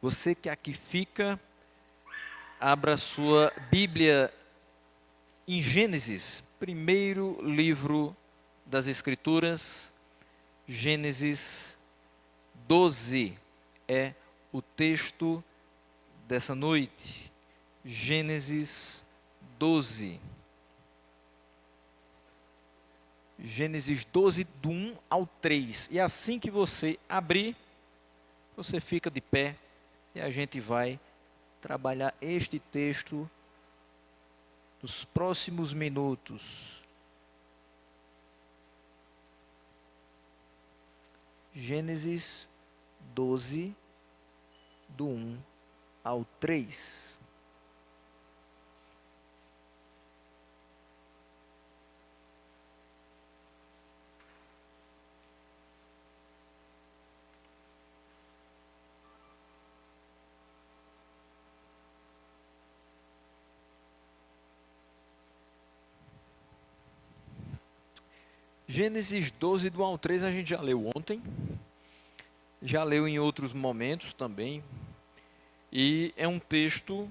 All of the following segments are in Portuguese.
Você que aqui fica, abra sua Bíblia em Gênesis, primeiro livro das Escrituras, Gênesis 12 é o texto dessa noite. Gênesis 12. Gênesis 12, do 1 ao 3. E assim que você abrir, você fica de pé e a gente vai trabalhar este texto nos próximos minutos. Gênesis 12, do 1 ao 3. Gênesis 12, do 1 ao 3, a gente já leu ontem, já leu em outros momentos também, e é um texto,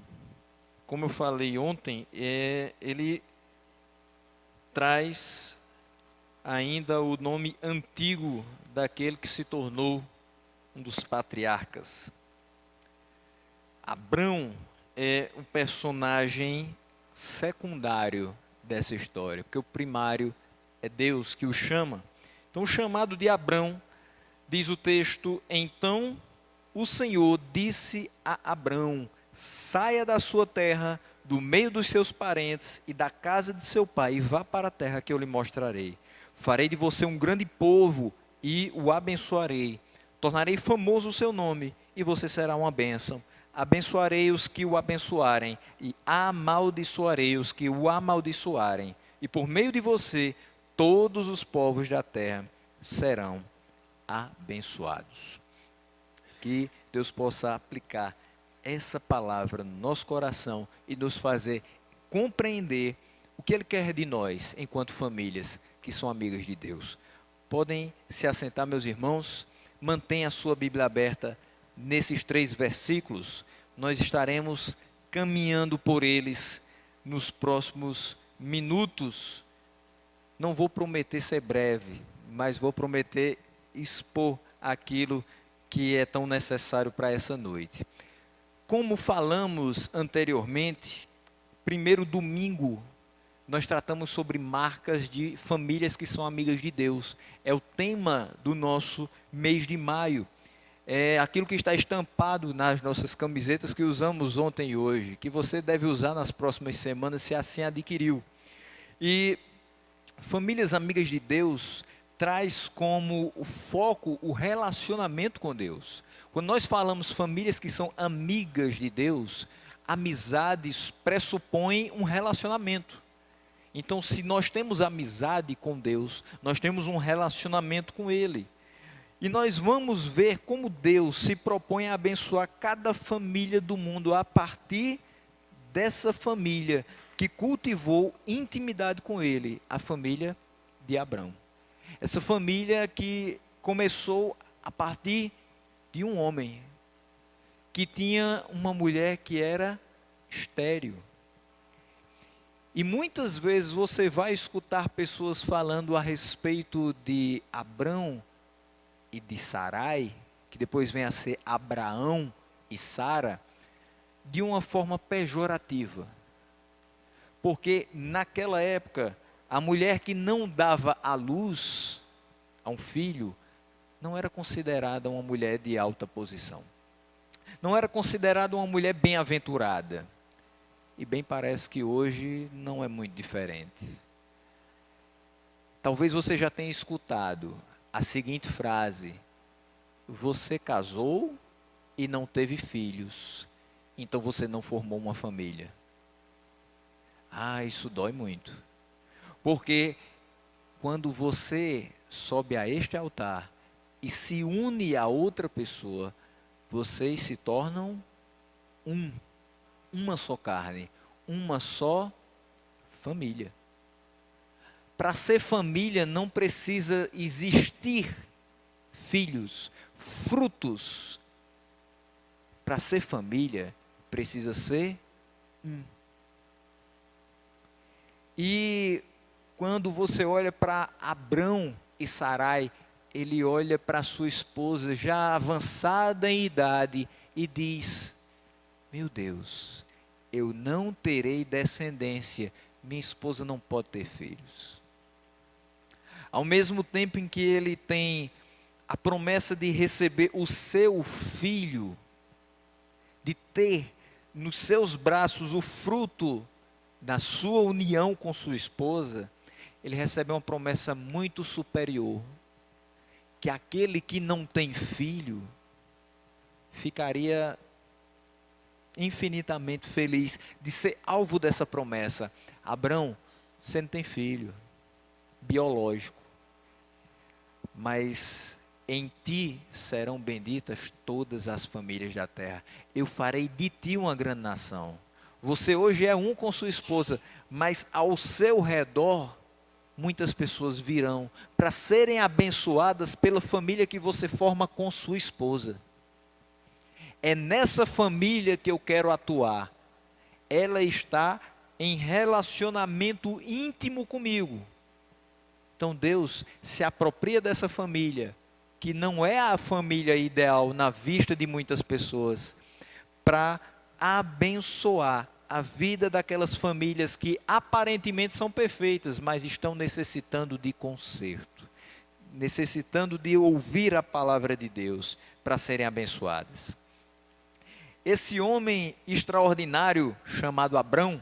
como eu falei ontem, ele traz ainda o nome antigo daquele que se tornou um dos patriarcas. Abrão é um personagem secundário dessa história, porque o primário é Deus que o chama. Então, o chamado de Abrão, diz o texto: então o Senhor disse a Abrão: saia da sua terra, do meio dos seus parentes e da casa de seu pai, e vá para a terra que eu lhe mostrarei. Farei de você um grande povo e o abençoarei. Tornarei famoso o seu nome e você será uma bênção. Abençoarei os que o abençoarem e amaldiçoarei os que o amaldiçoarem. E por meio de você, todos os povos da terra serão abençoados. Que Deus possa aplicar essa palavra no nosso coração e nos fazer compreender o que Ele quer de nós, enquanto famílias que são amigas de Deus. Podem se assentar, meus irmãos. Mantenha a sua Bíblia aberta nesses 3 versículos. Nós estaremos caminhando por eles nos próximos minutos. Não vou prometer ser breve, mas vou prometer expor aquilo que é tão necessário para essa noite. Como falamos anteriormente, primeiro domingo, nós tratamos sobre marcas de famílias que são amigas de Deus. É o tema do nosso mês de maio. É aquilo que está estampado nas nossas camisetas que usamos ontem e hoje, que você deve usar nas próximas semanas, se assim adquiriu. E famílias amigas de Deus traz como o foco o relacionamento com Deus. Quando nós falamos famílias que são amigas de Deus, amizades pressupõem um relacionamento. Então, se nós temos amizade com Deus, nós temos um relacionamento com Ele. E nós vamos ver como Deus se propõe a abençoar cada família do mundo a partir dessa família que cultivou intimidade com Ele, a família de Abrão. Essa família que começou a partir de um homem, que tinha uma mulher que era estéril. E muitas vezes você vai escutar pessoas falando a respeito de Abrão e de Sarai, que depois vem a ser Abraão e Sara, de uma forma pejorativa. Porque naquela época, a mulher que não dava à luz a um filho, não era considerada uma mulher de alta posição. Não era considerada uma mulher bem-aventurada. E bem parece que hoje não é muito diferente. Talvez você já tenha escutado a seguinte frase: você casou e não teve filhos, então você não formou uma família. Ah, isso dói muito. Porque quando você sobe a este altar e se une a outra pessoa, vocês se tornam uma só carne, uma só família. Para ser família não precisa existir filhos, frutos para ser família, precisa ser um. E quando você olha para Abrão e Sarai, ele olha para sua esposa já avançada em idade e diz: meu Deus, eu não terei descendência, minha esposa não pode ter filhos. Ao mesmo tempo em que ele tem a promessa de receber o seu filho, de ter nos seus braços o fruto da sua união com sua esposa, ele recebe uma promessa muito superior, que aquele que não tem filho ficaria infinitamente feliz de ser alvo dessa promessa. Abrão, você não tem filho biológico, mas em ti serão benditas todas as famílias da terra. Eu farei de ti uma grande nação. Você hoje é um com sua esposa, mas ao seu redor muitas pessoas virão para serem abençoadas pela família que você forma com sua esposa. É nessa família que eu quero atuar. Ela está em relacionamento íntimo comigo. Então Deus se apropria dessa família, que não é a família ideal na vista de muitas pessoas, para abençoar a vida daquelas famílias que aparentemente são perfeitas, mas estão necessitando de conserto, necessitando de ouvir a palavra de Deus para serem abençoadas. Esse homem extraordinário chamado Abrão,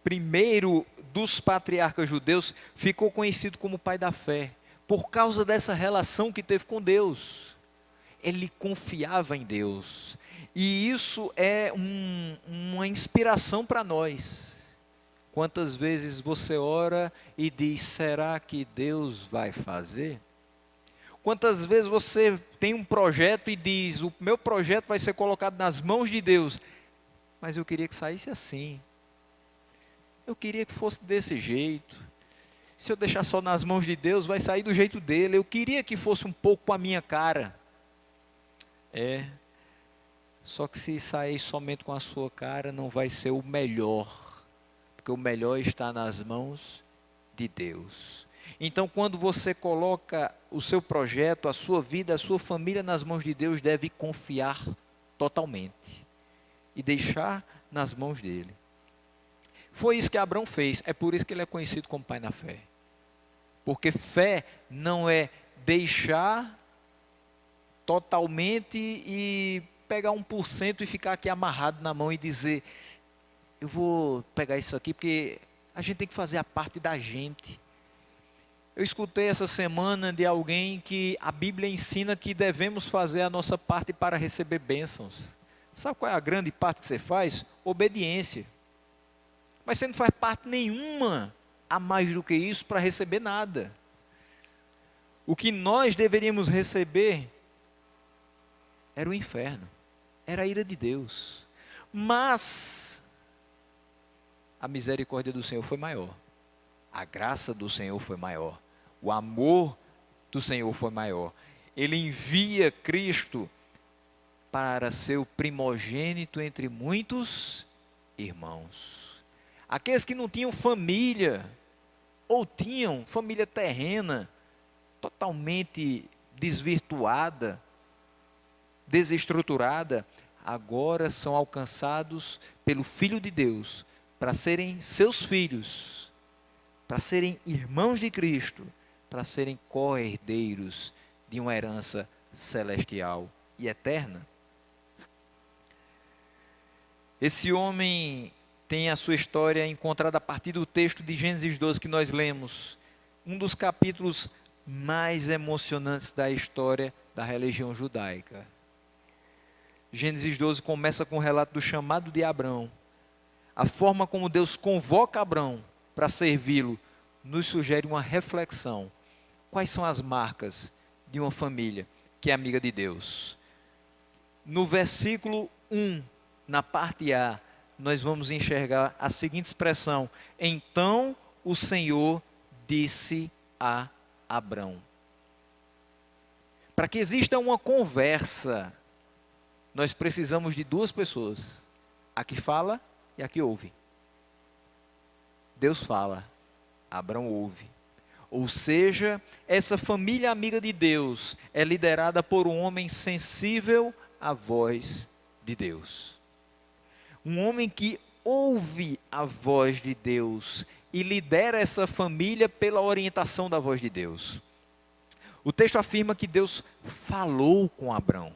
primeiro dos patriarcas judeus, ficou conhecido como pai da fé, por causa dessa relação que teve com Deus. Ele confiava em Deus. E isso é uma inspiração para nós. Quantas vezes você ora e diz: será que Deus vai fazer? Quantas vezes você tem um projeto e diz: o meu projeto vai ser colocado nas mãos de Deus, mas eu queria que saísse assim, eu queria que fosse desse jeito, se eu deixar só nas mãos de Deus, vai sair do jeito dele, eu queria que fosse um pouco com a minha cara. Só que se sair somente com a sua cara, não vai ser o melhor, porque o melhor está nas mãos de Deus. Então, quando você coloca o seu projeto, a sua vida, a sua família nas mãos de Deus, deve confiar totalmente e deixar nas mãos dele. Foi isso que Abrão fez, é por isso que ele é conhecido como pai na fé. Porque fé não é deixar totalmente e pegar 1% e ficar aqui amarrado na mão e dizer: eu vou pegar isso aqui porque a gente tem que fazer a parte da gente. Eu escutei essa semana de alguém que a Bíblia ensina que devemos fazer a nossa parte para receber bênçãos. Sabe qual é a grande parte que você faz? Obediência. Mas você não faz parte nenhuma a mais do que isso para receber nada. O que nós deveríamos receber era o inferno, era a ira de Deus. Mas a misericórdia do Senhor foi maior, a graça do Senhor foi maior, o amor do Senhor foi maior. Ele envia Cristo para ser o primogênito entre muitos irmãos. Aqueles que não tinham família, ou tinham família terrena, totalmente desvirtuada, desestruturada, agora são alcançados pelo Filho de Deus, para serem seus filhos, para serem irmãos de Cristo, para serem co-herdeiros de uma herança celestial e eterna. Esse homem tem a sua história encontrada a partir do texto de Gênesis 12 que nós lemos, um dos capítulos mais emocionantes da história da religião judaica. Gênesis 12 começa com o relato do chamado de Abrão. A forma como Deus convoca Abrão para servi-lo nos sugere uma reflexão. Quais são as marcas de uma família que é amiga de Deus? No versículo 1, na parte A, nós vamos enxergar a seguinte expressão: então o Senhor disse a Abrão. Para que exista uma conversa nós precisamos de duas pessoas, a que fala e a que ouve. Deus fala, Abrão ouve. Ou seja, essa família amiga de Deus é liderada por um homem sensível à voz de Deus. Um homem que ouve a voz de Deus e lidera essa família pela orientação da voz de Deus. O texto afirma que Deus falou com Abrão.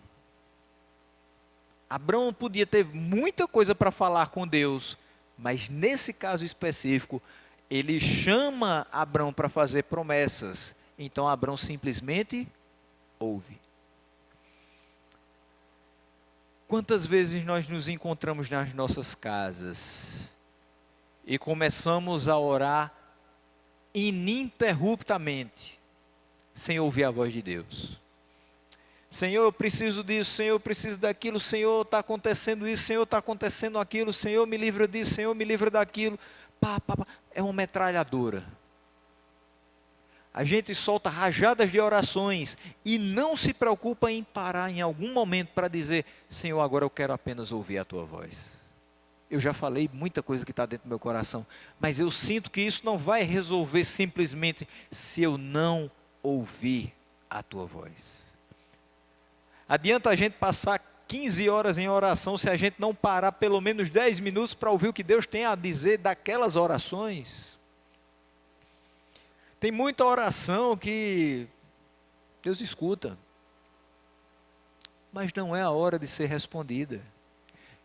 Abrão podia ter muita coisa para falar com Deus, mas nesse caso específico, ele chama Abrão para fazer promessas. Então Abrão simplesmente ouve. Quantas vezes nós nos encontramos nas nossas casas e começamos a orar ininterruptamente, sem ouvir a voz de Deus? Senhor, eu preciso disso, Senhor, eu preciso daquilo, Senhor, está acontecendo isso, Senhor, está acontecendo aquilo, Senhor, me livra disso, Senhor, me livra daquilo. Pá, pá, pá. É uma metralhadora. A gente solta rajadas de orações e não se preocupa em parar em algum momento para dizer: Senhor, agora eu quero apenas ouvir a tua voz. Eu já falei muita coisa que está dentro do meu coração, mas eu sinto que isso não vai resolver simplesmente se eu não ouvir a tua voz. Adianta a gente passar 15 horas em oração se a gente não parar pelo menos 10 minutos para ouvir o que Deus tem a dizer daquelas orações? Tem muita oração que Deus escuta, mas não é a hora de ser respondida.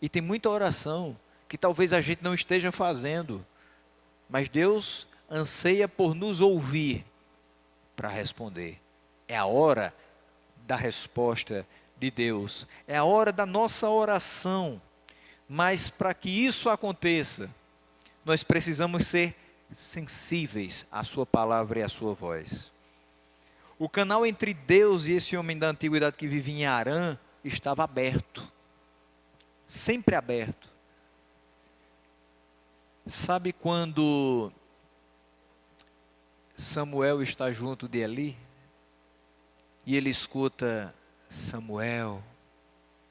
E tem muita oração que talvez a gente não esteja fazendo, mas Deus anseia por nos ouvir para responder. É a hora da resposta de Deus, é a hora da nossa oração. Mas para que isso aconteça, nós precisamos ser sensíveis à sua palavra e à sua voz. O canal entre Deus e esse homem da antiguidade que vivia em Harã estava aberto, sempre aberto. Sabe quando Samuel está junto de Eli e ele escuta: Samuel,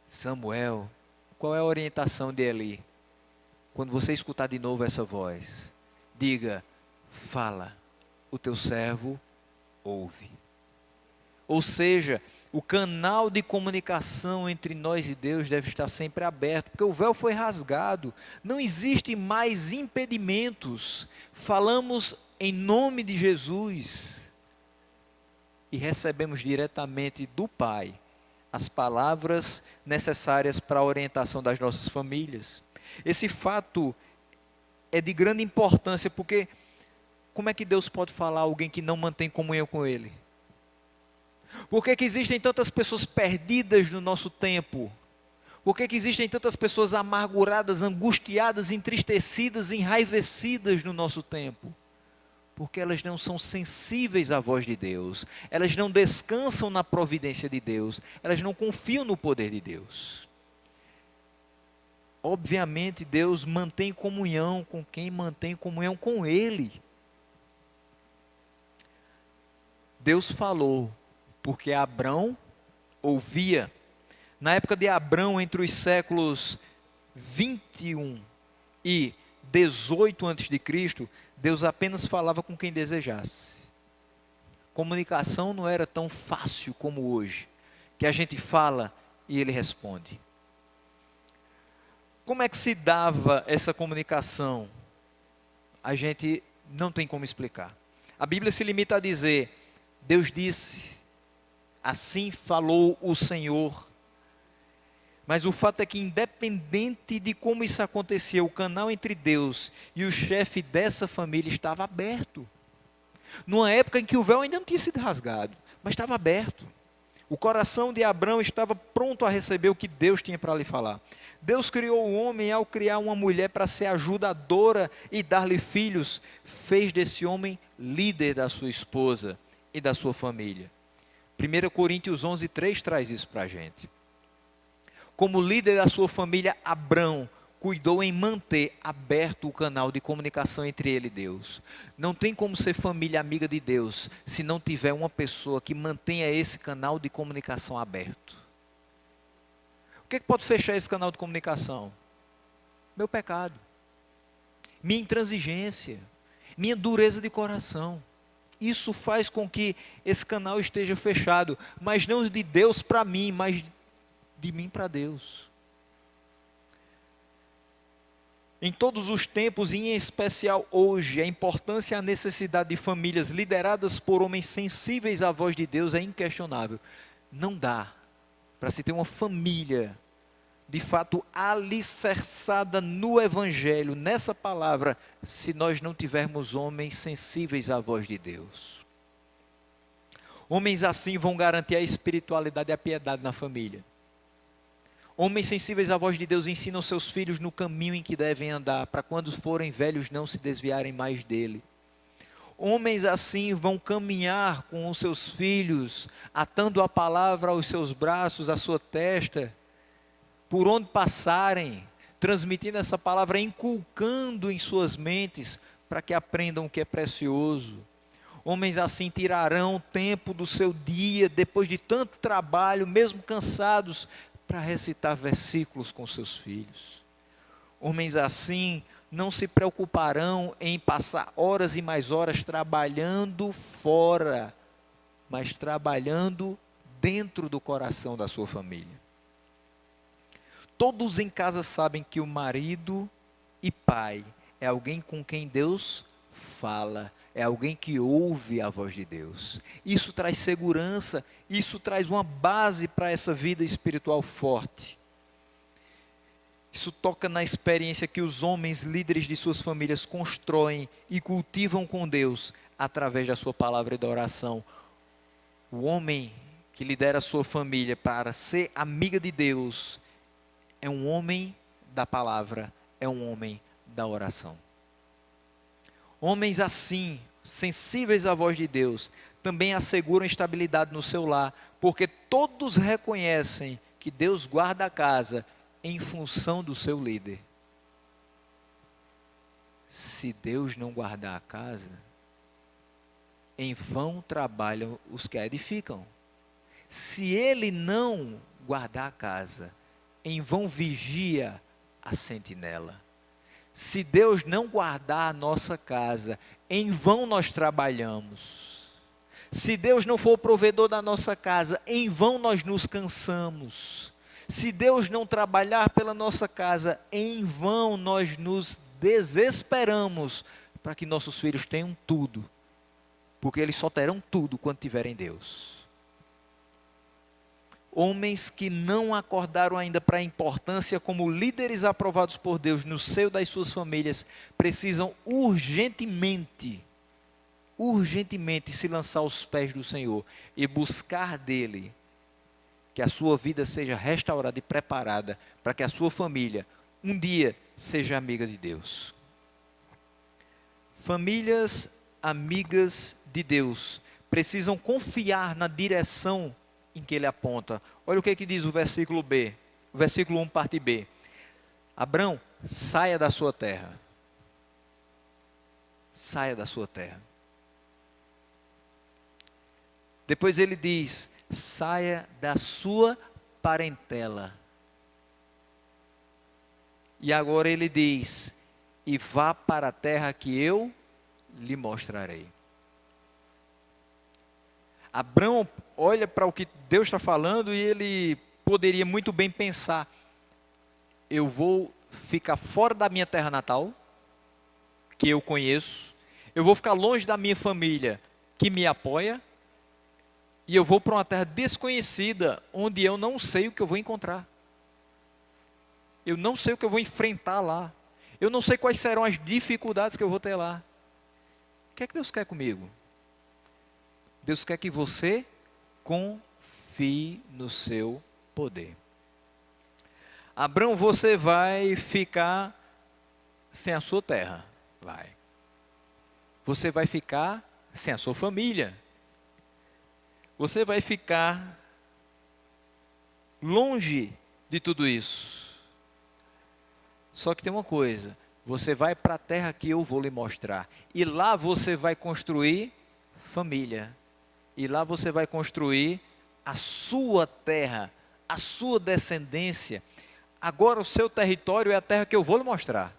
Samuel. Qual é a orientação de Eli? Quando você escutar de novo essa voz, diga: fala, o teu servo ouve. Ou seja, o canal de comunicação entre nós e Deus deve estar sempre aberto, porque o véu foi rasgado, não existe mais impedimentos. Falamos em nome de Jesus e recebemos diretamente do Pai as palavras necessárias para a orientação das nossas famílias. Esse fato é de grande importância, porque como é que Deus pode falar a alguém que não mantém comunhão com Ele? Por que existem tantas pessoas perdidas no nosso tempo? Por que existem tantas pessoas amarguradas, angustiadas, entristecidas, enraivecidas no nosso tempo? Porque elas não são sensíveis à voz de Deus, elas não descansam na providência de Deus, elas não confiam no poder de Deus. Obviamente Deus mantém comunhão com quem mantém comunhão com Ele. Deus falou, porque Abrão ouvia. Na época de Abrão, entre os séculos 21 e 18 a.C., Deus apenas falava com quem desejasse. Comunicação não era tão fácil como hoje, que a gente fala e Ele responde. Como é que se dava essa comunicação? A gente não tem como explicar. A Bíblia se limita a dizer: Deus disse, assim falou o Senhor. Mas o fato é que, independente de como isso acontecia, o canal entre Deus e o chefe dessa família estava aberto. Numa época em que o véu ainda não tinha sido rasgado, mas estava aberto. O coração de Abrão estava pronto a receber o que Deus tinha para lhe falar. Deus criou o homem ao criar uma mulher para ser ajudadora e dar-lhe filhos. Fez desse homem líder da sua esposa e da sua família. 1 Coríntios 11:3 traz isso para a gente. Como líder da sua família, Abrão cuidou em manter aberto o canal de comunicação entre ele e Deus. Não tem como ser família amiga de Deus se não tiver uma pessoa que mantenha esse canal de comunicação aberto. O que pode fechar esse canal de comunicação? Meu pecado, minha intransigência, minha dureza de coração. Isso faz com que esse canal esteja fechado, mas não de Deus para mim, mas de mim para Deus. Em todos os tempos, e em especial hoje, a importância e a necessidade de famílias lideradas por homens sensíveis à voz de Deus é inquestionável. Não dá para se ter uma família de fato alicerçada no Evangelho, nessa palavra, se nós não tivermos homens sensíveis à voz de Deus. Homens assim vão garantir a espiritualidade e a piedade na família. Homens sensíveis à voz de Deus ensinam seus filhos no caminho em que devem andar, para quando forem velhos não se desviarem mais dele. Homens assim vão caminhar com os seus filhos, atando a palavra aos seus braços, à sua testa, por onde passarem, transmitindo essa palavra, inculcando em suas mentes, para que aprendam o que é precioso. Homens assim tirarão tempo do seu dia, depois de tanto trabalho, mesmo cansados, para recitar versículos com seus filhos. Homens assim não se preocuparão em passar horas e mais horas trabalhando fora, mas trabalhando dentro do coração da sua família. Todos em casa sabem que o marido e pai é alguém com quem Deus fala, é alguém que ouve a voz de Deus. Isso traz segurança, isso traz uma base para essa vida espiritual forte. Isso toca na experiência que os homens líderes de suas famílias constroem e cultivam com Deus através da sua palavra e da oração. O homem que lidera a sua família para ser amiga de Deus é um homem da palavra, é um homem da oração. Homens assim, sensíveis à voz de Deus, também asseguram estabilidade no seu lar, porque todos reconhecem que Deus guarda a casa em função do seu líder. Se Deus não guardar a casa, em vão trabalham os que a edificam. Se Ele não guardar a casa, em vão vigia a sentinela. Se Deus não guardar a nossa casa, em vão nós trabalhamos. Se Deus não for o provedor da nossa casa, em vão nós nos cansamos. Se Deus não trabalhar pela nossa casa, em vão nós nos desesperamos para que nossos filhos tenham tudo, porque eles só terão tudo quando tiverem Deus. Homens que não acordaram ainda para a importância como líderes aprovados por Deus no seio das suas famílias, precisam urgentemente se lançar aos pés do Senhor e buscar dele que a sua vida seja restaurada e preparada para que a sua família um dia seja amiga de Deus. Famílias amigas de Deus precisam confiar na direção em que ele aponta. Olha o que diz o versículo B, o versículo 1, parte B. Abrão, saia da sua terra. Saia da sua terra. Depois ele diz, saia da sua parentela. E agora ele diz, e vá para a terra que eu lhe mostrarei. Abrão olha para o que Deus está falando e ele poderia muito bem pensar, eu vou ficar fora da minha terra natal, que eu conheço, eu vou ficar longe da minha família, que me apoia, e eu vou para uma terra desconhecida, onde eu não sei o que eu vou encontrar. Eu não sei o que eu vou enfrentar lá. Eu não sei quais serão as dificuldades que eu vou ter lá. O que é que Deus quer comigo? Deus quer que você confie no seu poder. Abrão, você vai ficar sem a sua terra. Vai. Você vai ficar sem a sua família. Você vai ficar longe de tudo isso. Só que tem uma coisa, você vai para a terra que eu vou lhe mostrar. E lá você vai construir família. E lá você vai construir a sua terra, a sua descendência. agora o seu território é a terra que eu vou lhe mostrar.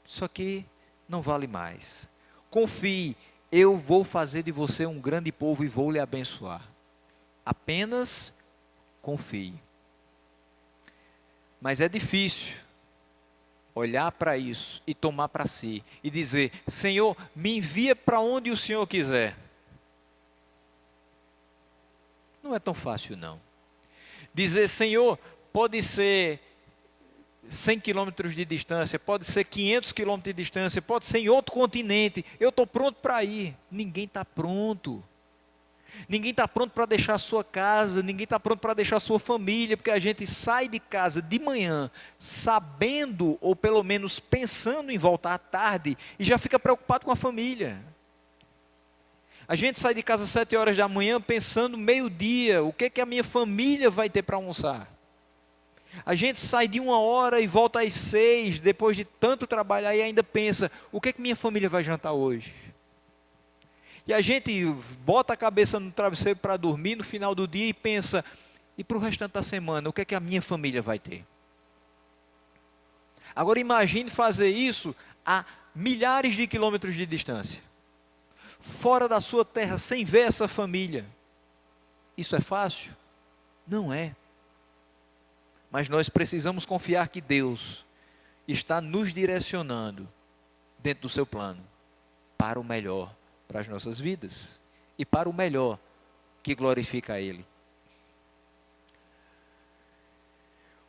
Isso aqui não vale mais. Confie, eu vou fazer de você um grande povo e vou lhe abençoar. Apenas confie. Mas é difícil olhar para isso e tomar para si e dizer: Senhor, me envia para onde o Senhor quiser. Não é tão fácil, não. Dizer: Senhor, pode ser 100 quilômetros de distância, pode ser 500 quilômetros de distância, pode ser em outro continente, eu estou pronto para ir. Ninguém está pronto. Ninguém está pronto para deixar a sua casa, ninguém está pronto para deixar a sua família, porque a gente sai de casa de manhã, sabendo, ou pelo menos pensando em voltar à tarde, e já fica preocupado com a família. A gente sai de casa às 7 horas da manhã, pensando meio-dia, o que é que a minha família vai ter para almoçar. A gente sai de 1 hora e volta às 6, depois de tanto trabalhar, e ainda pensa, o que é que minha família vai jantar hoje? E a gente bota a cabeça no travesseiro para dormir no final do dia e pensa, e para o restante da semana, o que é que a minha família vai ter? Agora imagine fazer isso a milhares de quilômetros de distância. Fora da sua terra, sem ver essa família. Isso é fácil? Não é. Mas nós precisamos confiar que Deus está nos direcionando dentro do seu plano para o melhor para as nossas vidas e para o melhor que glorifica a Ele.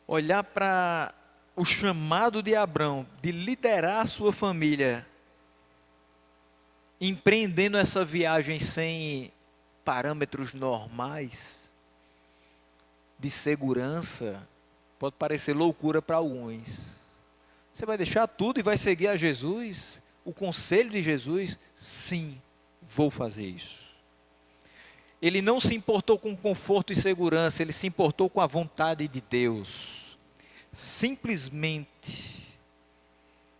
Olhar para o chamado de Abrão de liderar a sua família, empreendendo essa viagem sem parâmetros normais de segurança, pode parecer loucura para alguns. Você vai deixar tudo e vai seguir a Jesus? O conselho de Jesus? Sim, vou fazer isso. Ele não se importou com conforto e segurança, ele se importou com a vontade de Deus. Simplesmente,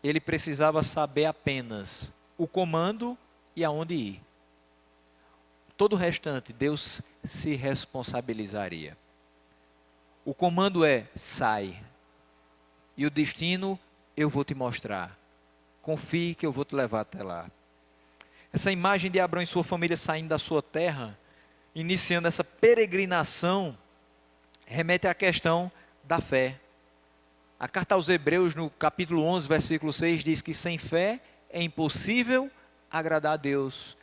ele precisava saber apenas o comando e aonde ir. Todo o restante, Deus se responsabilizaria. O comando é: sai. E o destino, eu vou te mostrar. Confie que eu vou te levar até lá. Essa imagem de Abrão e sua família saindo da sua terra, iniciando essa peregrinação, remete à questão da fé. A carta aos Hebreus, no capítulo 11, versículo 6, diz que sem fé é impossível agradar a Deus.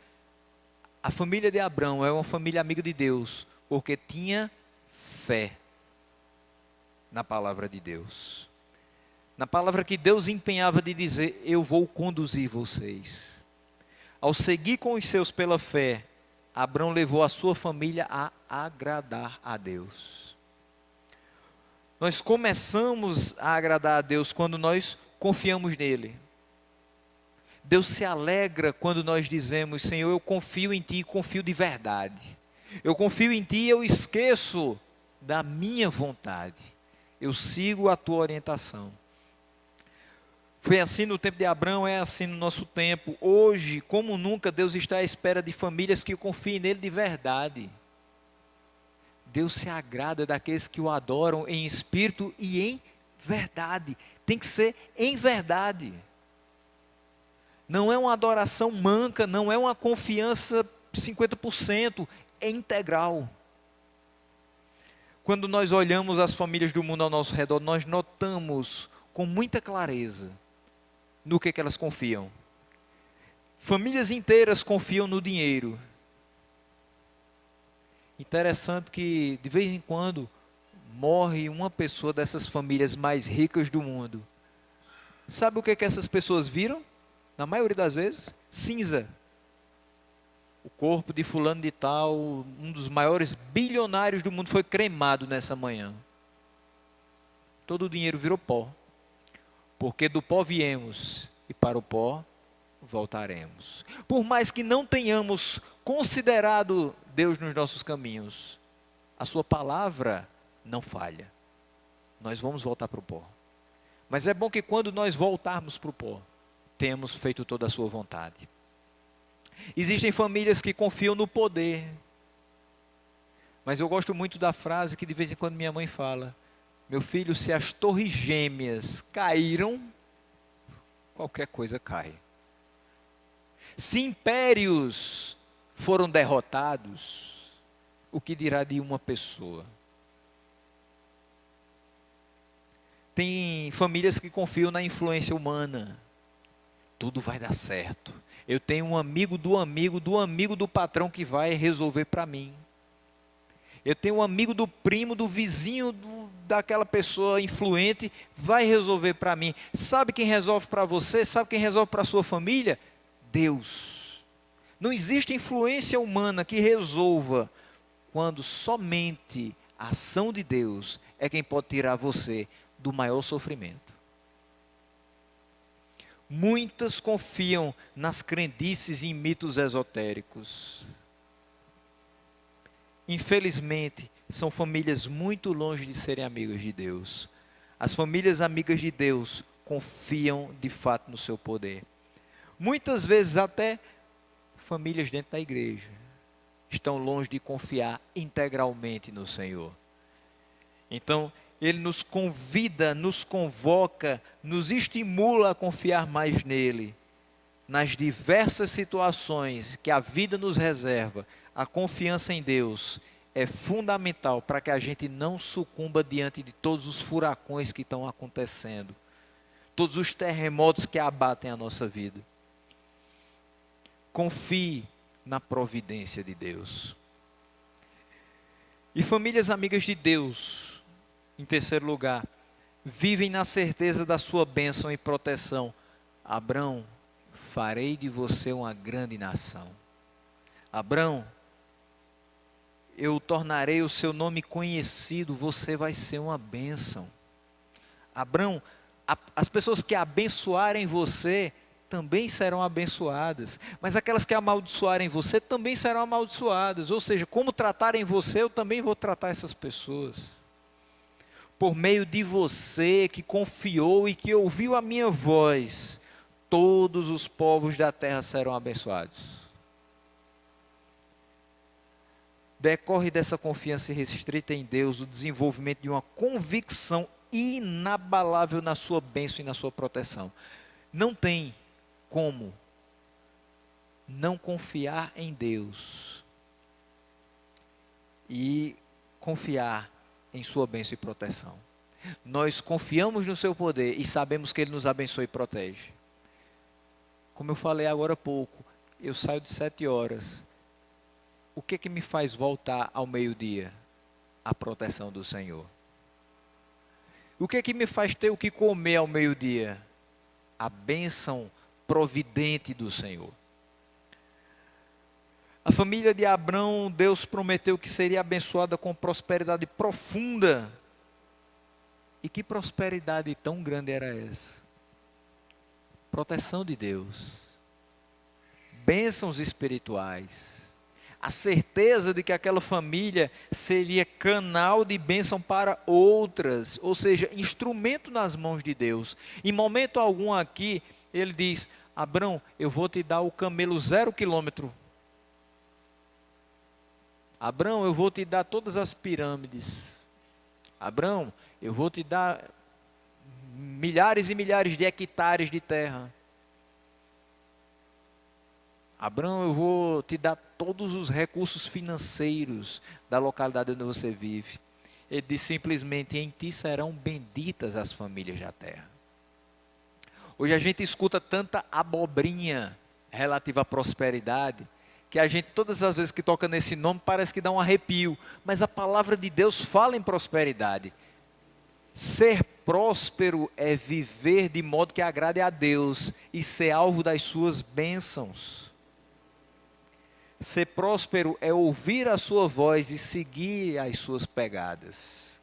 A família de Abrão é uma família amiga de Deus, porque tinha fé na palavra de Deus. Na palavra que Deus empenhava de dizer: eu vou conduzir vocês. Ao seguir com os seus pela fé, Abrão levou a sua família a agradar a Deus. Nós começamos a agradar a Deus quando nós confiamos nele. Deus se alegra quando nós dizemos: Senhor, eu confio em Ti, confio de verdade. Eu confio em Ti, eu esqueço da minha vontade. Eu sigo a Tua orientação. Foi assim no tempo de Abrão, é assim no nosso tempo. Hoje, como nunca, Deus está à espera de famílias que confiem nele de verdade. Deus se agrada daqueles que o adoram em espírito e em verdade. Tem que ser em verdade. Não é uma adoração manca, não é uma confiança 50%, é integral. Quando nós olhamos as famílias do mundo ao nosso redor, nós notamos com muita clareza no que elas confiam. Famílias inteiras confiam no dinheiro. Interessante que, de vez em quando, morre uma pessoa dessas famílias mais ricas do mundo. Sabe o que essas pessoas viram? Na maioria das vezes, cinza. O corpo de fulano de tal, um dos maiores bilionários do mundo, foi cremado nessa manhã. Todo o dinheiro virou pó. Porque do pó viemos e para o pó voltaremos. Por mais que não tenhamos considerado Deus nos nossos caminhos, a sua palavra não falha. Nós vamos voltar para o pó. Mas é bom que quando nós voltarmos para o pó, tenhamos feito toda a sua vontade. Existem famílias que confiam no poder. Mas eu gosto muito da frase que de vez em quando minha mãe fala: Meu filho, se as torres gêmeas caíram, qualquer coisa cai. Se impérios foram derrotados, o que dirá de uma pessoa? Tem famílias que confiam na influência humana. Tudo vai dar certo. Eu tenho um amigo do amigo do amigo do patrão que vai resolver para mim. Eu tenho um amigo do primo, do vizinho, daquela pessoa influente, vai resolver para mim. Sabe quem resolve para você? Sabe quem resolve para a sua família? Deus. Não existe influência humana que resolva, quando somente a ação de Deus é quem pode tirar você do maior sofrimento. Muitas confiam nas crendices e em mitos esotéricos. Infelizmente, são famílias muito longe de serem amigas de Deus. As famílias amigas de Deus confiam de fato no seu poder. Muitas vezes até famílias dentro da igreja estão longe de confiar integralmente no Senhor. Então, Ele nos convida, nos convoca, nos estimula a confiar mais nele. Nas diversas situações que a vida nos reserva, a confiança em Deus é fundamental para que a gente não sucumba diante de todos os furacões que estão acontecendo, todos os terremotos que abatem a nossa vida. Confie na providência de Deus. E famílias amigas de Deus, em terceiro lugar, vivem na certeza da sua bênção e proteção. Abrão, farei de você uma grande nação. Abrão, eu tornarei o seu nome conhecido, você vai ser uma bênção. Abrão, as pessoas que abençoarem você também serão abençoadas, mas aquelas que amaldiçoarem você também serão amaldiçoadas. Ou seja, como tratarem você, eu também vou tratar essas pessoas. Por meio de você que confiou e que ouviu a minha voz, todos os povos da terra serão abençoados. Decorre dessa confiança restrita em Deus o desenvolvimento de uma convicção inabalável na sua bênção e na sua proteção. Não tem como não confiar em Deus e confiar em sua bênção e proteção. Nós confiamos no seu poder e sabemos que Ele nos abençoa e protege. Como eu falei agora há pouco, eu saio de 7 horas. O que me faz voltar ao meio-dia? A proteção do Senhor. O que me faz ter o que comer ao meio-dia? A bênção providente do Senhor. A família de Abrão, Deus prometeu que seria abençoada com prosperidade profunda. E que prosperidade tão grande era essa? Proteção de Deus. Bênçãos espirituais. A certeza de que aquela família seria canal de bênção para outras, ou seja, instrumento nas mãos de Deus. Em momento algum aqui, ele diz: Abrão, eu vou te dar o camelo 0 quilômetro. Abrão, eu vou te dar todas as pirâmides. Abrão, eu vou te dar milhares e milhares de hectares de terra. Abrão, eu vou te dar todos os recursos financeiros da localidade onde você vive. Ele diz simplesmente: em ti serão benditas as famílias da terra. Hoje a gente escuta tanta abobrinha relativa à prosperidade, que a gente, todas as vezes que toca nesse nome, parece que dá um arrepio. Mas a palavra de Deus fala em prosperidade. Ser próspero é viver de modo que agrade a Deus e ser alvo das suas bênçãos. Ser próspero é ouvir a sua voz e seguir as suas pegadas.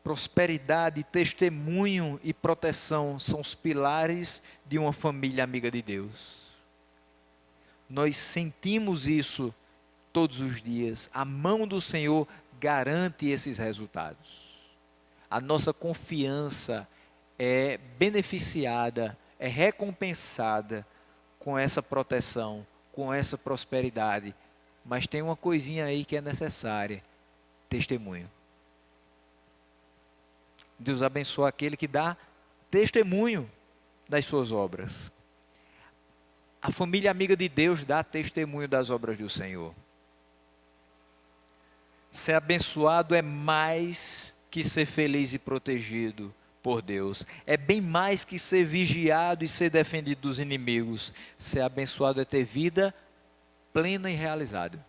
Prosperidade, testemunho e proteção são os pilares de uma família amiga de Deus. Nós sentimos isso todos os dias. A mão do Senhor garante esses resultados. A nossa confiança é beneficiada, é recompensada com essa proteção, com essa prosperidade. Mas tem uma coisinha aí que é necessária: testemunho. Deus abençoa aquele que dá testemunho das suas obras. A família amiga de Deus dá testemunho das obras do Senhor. Ser abençoado é mais que ser feliz e protegido por Deus. É bem mais que ser vigiado e ser defendido dos inimigos. Ser abençoado é ter vida plena e realizada.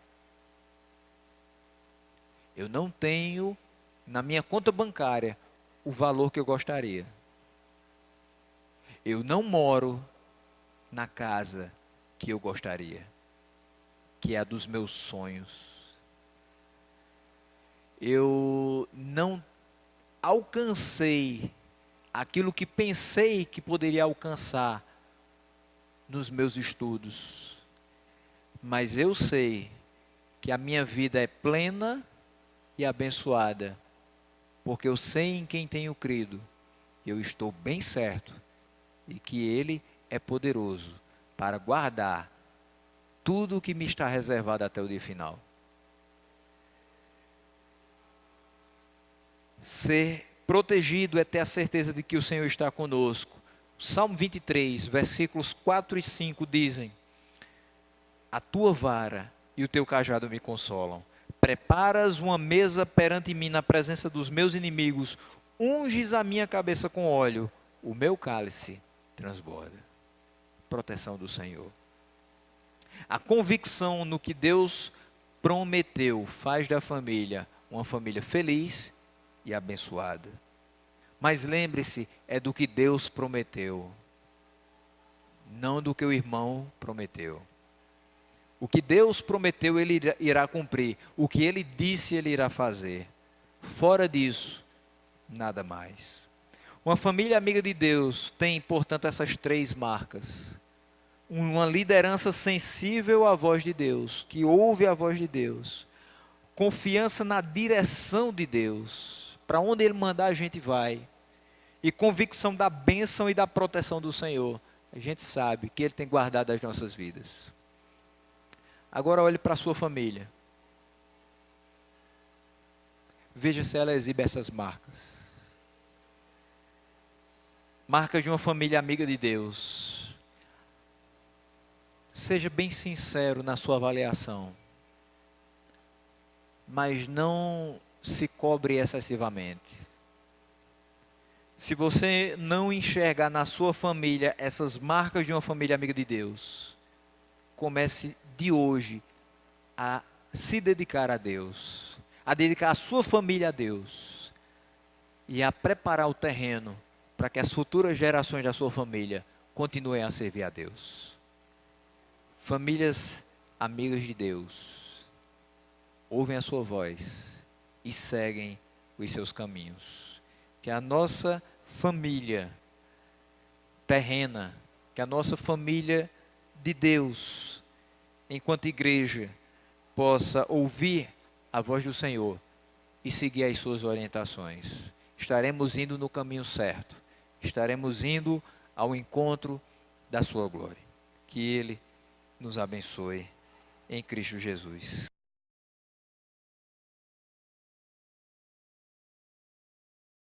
Eu não tenho na minha conta bancária o valor que eu gostaria. Eu não moro na casa que eu gostaria, que é a dos meus sonhos. Eu não alcancei aquilo que pensei que poderia alcançar nos meus estudos, mas eu sei que a minha vida é plena e abençoada, porque eu sei em quem tenho crido, eu estou bem certo, e que Ele é poderoso para guardar tudo o que me está reservado até o dia final. Ser protegido é ter a certeza de que o Senhor está conosco. Salmo 23, versículos 4 e 5 dizem: a tua vara e o teu cajado me consolam. Preparas uma mesa perante mim na presença dos meus inimigos, unges a minha cabeça com óleo, o meu cálice transborda. Proteção do Senhor. A convicção no que Deus prometeu faz da família uma família feliz e abençoada. Mas lembre-se, é do que Deus prometeu, não do que o irmão prometeu. O que Deus prometeu, Ele irá cumprir. O que Ele disse, Ele irá fazer. Fora disso, nada mais. Uma família amiga de Deus tem, portanto, essas três marcas. Uma liderança sensível à voz de Deus, que ouve a voz de Deus. Confiança na direção de Deus. Para onde Ele mandar, a gente vai. E convicção da bênção e da proteção do Senhor. A gente sabe que Ele tem guardado as nossas vidas. Agora olhe para a sua família. Veja se ela exibe essas marcas. Marcas de uma família amiga de Deus. Seja bem sincero na sua avaliação. Mas não se cobre excessivamente. Se você não enxergar na sua família essas marcas de uma família amiga de Deus, comece de hoje a se dedicar a Deus, a dedicar a sua família a Deus e a preparar o terreno para que as futuras gerações da sua família continuem a servir a Deus. Famílias amigas de Deus ouvem a sua voz e seguem os seus caminhos. Que a nossa família terrena, que a nossa família de Deus, enquanto igreja, possa ouvir a voz do Senhor e seguir as suas orientações. Estaremos indo no caminho certo. Estaremos indo ao encontro da sua glória. Que Ele nos abençoe em Cristo Jesus.